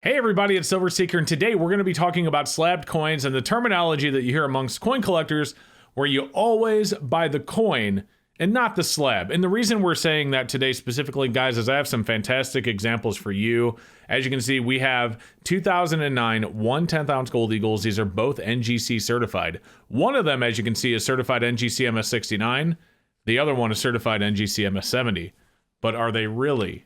Hey everybody, it's Silver Seeker, and today we're going to be talking about slabbed coins and the terminology that you hear amongst coin collectors where you always buy the coin and not the slab. And the reason we're saying that today specifically, guys, is I have some fantastic examples for you. As you can see, we have 2009 1/10 ounce gold eagles. These are both NGC certified. One of them, as you can see, is certified NGC MS69. The other one is certified NGC MS70. But are they really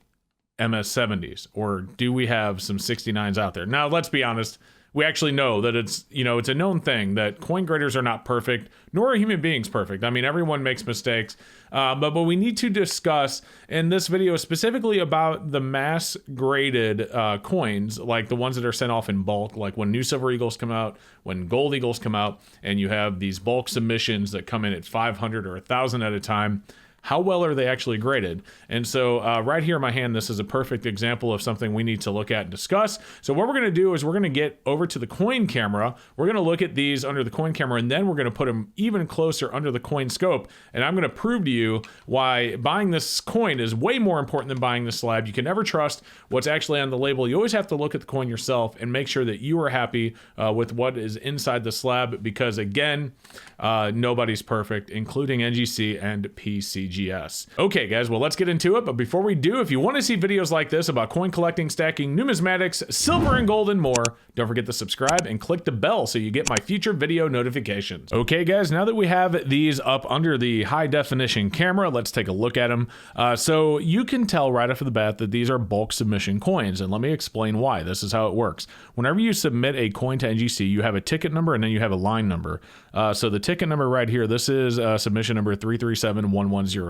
MS70s, or do we have some 69s out there? Now, let's be honest, we actually know that it's a known thing that coin graders are not perfect, nor are human beings perfect. I mean, everyone makes mistakes, but we need to discuss in this video specifically about the mass graded coins, like the ones that are sent off in bulk, like when new silver eagles come out, when gold eagles come out, and you have these bulk submissions that come in at 500 or 1,000 at a time. How well are they actually graded? And so right here in my hand, this is a perfect example of something we need to look at and discuss. So what we're going to do is we're going to get over to the coin camera. We're going to look at these under the coin camera, and then we're going to put them even closer under the coin scope. And I'm going to prove to you why buying this coin is way more important than buying the slab. You can never trust what's actually on the label. You always have to look at the coin yourself and make sure that you are happy with what is inside the slab, because again, nobody's perfect, including NGC and PCGS. Okay, guys, well, let's get into it. But before we do, if you want to see videos like this about coin collecting, stacking, numismatics, silver and gold, and more, don't forget to subscribe and click the bell so you get my future video notifications. Okay, guys, now that we have these up under the high definition camera, let's take a look at them. So you can tell right off the bat that these are bulk submission coins, and let me explain why. This is how it works. Whenever you submit a coin to NGC, you have a ticket number and then you have a line number. So the ticket number right here, this is submission number 3371106.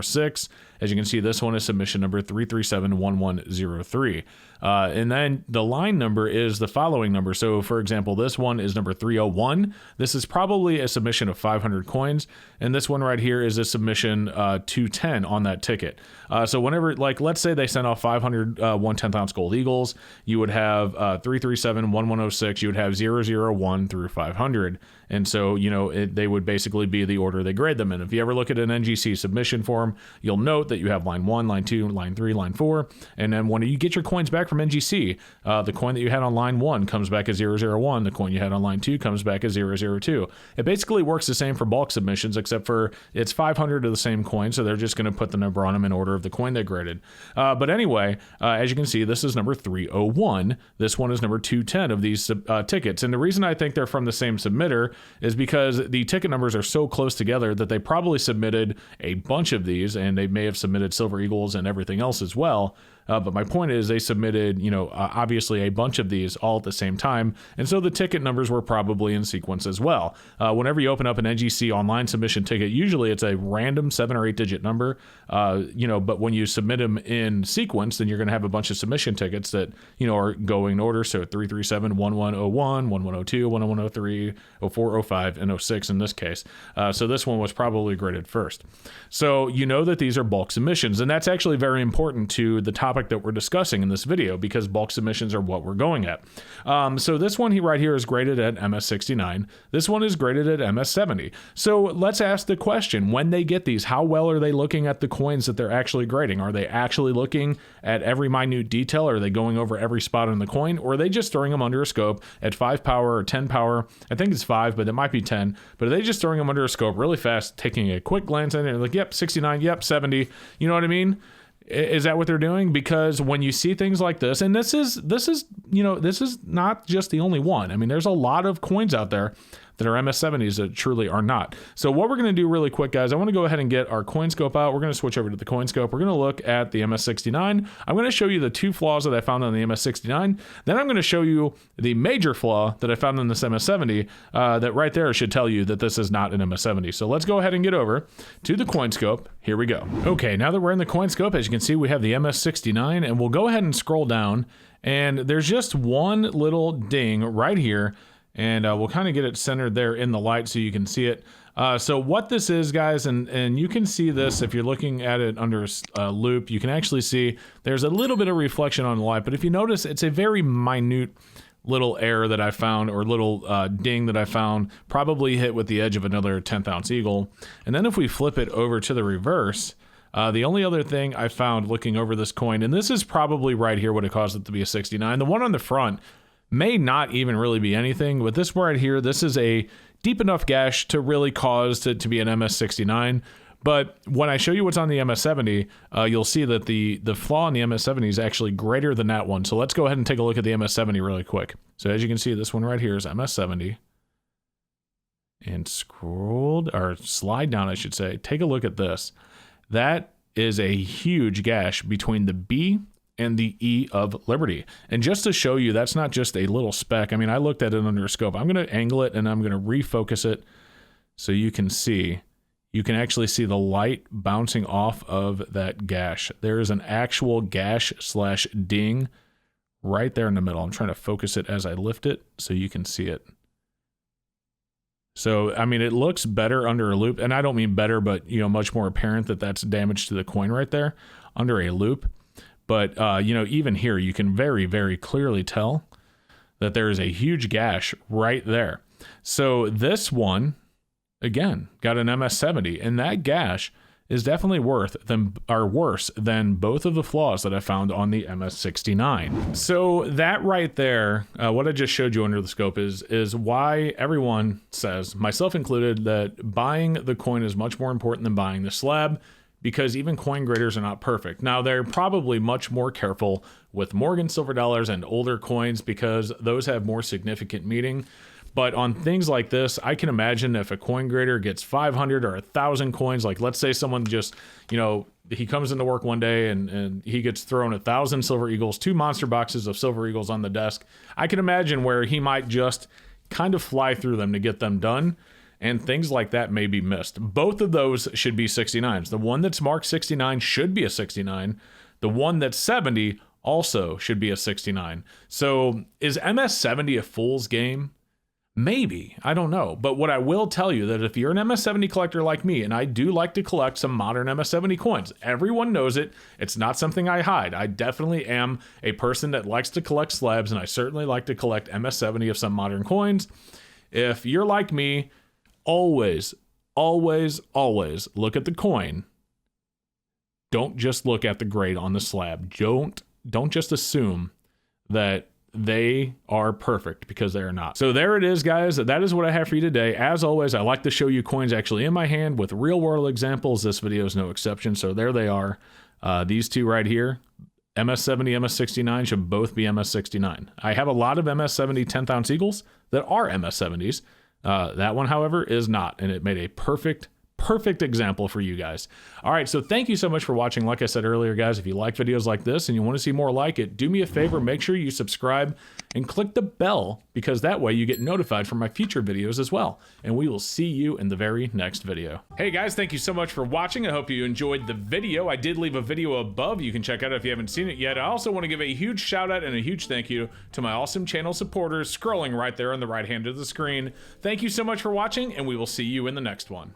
As you can see, this one is submission number 3371103. And then the line number is the following number. So for example, this one is number 301. This is probably a submission of 500 coins. And this one right here is a submission 210 on that ticket. So whenever, like, let's say they sent off 500 1/10 ounce gold eagles, you would have 3371106, you would have 001 through 500. And so, they would basically be the order they grade them in. If you ever look at an NGC submission form, you'll note that you have line 1, line 2, line 3, line 4. And then when you get your coins back from NGC, the coin that you had on line 1 comes back as 001. The coin you had on line 2 comes back as 002. It basically works the same for bulk submissions, except for it's 500 of the same coin. So they're just going to put the number on them in order of the coin they graded. But anyway, as you can see, this is number 301. This one is number 210 of these tickets. And the reason I think they're from the same submitter is because the ticket numbers are so close together that they probably submitted a bunch of these, and they may have submitted silver eagles and everything else as well. But my point is they submitted, obviously a bunch of these all at the same time. And so the ticket numbers were probably in sequence as well. Whenever you open up an NGC online submission ticket, usually it's a random 7 or 8 digit number, but when you submit them in sequence, then you're going to have a bunch of submission tickets that, are going in order. So 337, 1101, 1102, 1103, 04, 05, and 06 in this case. So this one was probably graded first. So you know that these are bulk submissions, and that's actually very important to the topic that we're discussing in this video, because bulk submissions are what we're going at. So this one right here is graded at MS69. This one is graded at MS70. So let's ask the question, when they get these, how well are they looking at the coins that they're actually grading? Are they actually looking at every minute detail? Are they going over every spot on the coin? Or are they just throwing them under a scope at 5 power or 10 power? I think it's 5, but it might be 10. But are they just throwing them under a scope really fast, taking a quick glance at it, and like, yep, 69, yep, 70. You know what I mean? Is that what they're doing? Because when you see things like this, and this is not just the only one. I mean, there's a lot of coins out there that are MS70s that truly are not. So what we're going to do really quick, guys, I want to go ahead and get our coin scope out. We're going to switch over to the coin scope. We're going to look at the MS69. I'm going to show you the 2 flaws that I found on the MS69. Then I'm going to show you the major flaw that I found in this MS70 that right there should tell you that this is not an MS70. So let's go ahead and get over to the coin scope. Here we go. Okay, now that we're in the coin scope, as you can see, we have the MS69, and we'll go ahead and scroll down, and there's just one little ding right here. And we'll kind of get it centered there in the light so you can see it. So what this is, guys, and you can see this if you're looking at it under a loop, you can actually see there's a little bit of reflection on the light. But if you notice, it's a very minute little error that I found, or little ding that I found, probably hit with the edge of another 10th ounce eagle. And then if we flip it over to the reverse, The only other thing I found looking over this coin, and this is probably right here what it caused it to be a 69. The one on the front may not even really be anything, but this right here, this is a deep enough gash to really cause it to be an MS69. But when I show you what's on the MS70, you'll see that the flaw in the MS70 is actually greater than that one. So let's go ahead and take a look at the MS70 really quick. So as you can see, this one right here is MS70. And slide down, I should say. Take a look at this. That is a huge gash between the B and the E of Liberty. And just to show you, that's not just a little speck. I mean, I looked at it under a scope. I'm going to angle it and I'm going to refocus it so you can see. You can actually see the light bouncing off of that gash. There is an actual gash slash ding right there in the middle. I'm trying to focus it as I lift it so you can see it. So, I mean, it looks better under a loop, and I don't mean better, but, you know, much more apparent that that's damage to the coin right there under a loop. But, you know, even here, you can very, very clearly tell that there is a huge gash right there. So this one, again, got an MS70, and that gash is definitely worse than both of the flaws that I found on the MS69. So that right there, what I just showed you under the scope is why everyone says, myself included, that buying the coin is much more important than buying the slab, because even coin graders are not perfect. Now, they're probably much more careful with Morgan silver dollars and older coins because those have more significant meaning. But on things like this, I can imagine if a coin grader gets 500 or 1,000 coins, like let's say someone just, you know, he comes into work one day and he gets thrown 1,000 silver eagles, 2 monster boxes of silver eagles on the desk. I can imagine where he might just kind of fly through them to get them done, and things like that may be missed. Both of those should be 69s. The one that's marked 69 should be a 69. The one that's 70 also should be a 69. So is MS70 a fool's game? Maybe, I don't know. But what I will tell you that if you're an MS70 collector like me, and I do like to collect some modern MS70 coins, everyone knows it. It's not something I hide. I definitely am a person that likes to collect slabs, and I certainly like to collect MS70 of some modern coins. If you're like me, always, always, always look at the coin. Don't just look at the grade on the slab. Don't just assume that they are perfect, because they are not. So there it is, guys. That is what I have for you today. As always, I like to show you coins actually in my hand with real world examples. This video is no exception. So there they are. These two right here, MS70, MS69 should both be MS69. I have a lot of MS70 10th ounce eagles that are MS70s. That one, however, is not, and it made a perfect example for you guys. All right, so thank you so much for watching. Like I said earlier, guys, if you like videos like this and you want to see more like it, do me a favor, make sure you subscribe and click the bell, because that way you get notified for my future videos as well. And we will see you in the very next video. Hey guys, thank you so much for watching. I hope you enjoyed the video. I did leave a video above you can check out if you haven't seen it yet. I also want to give a huge shout out and a huge thank you to my awesome channel supporters scrolling right there on the right hand of the screen. Thank you so much for watching, and we will see you in the next one.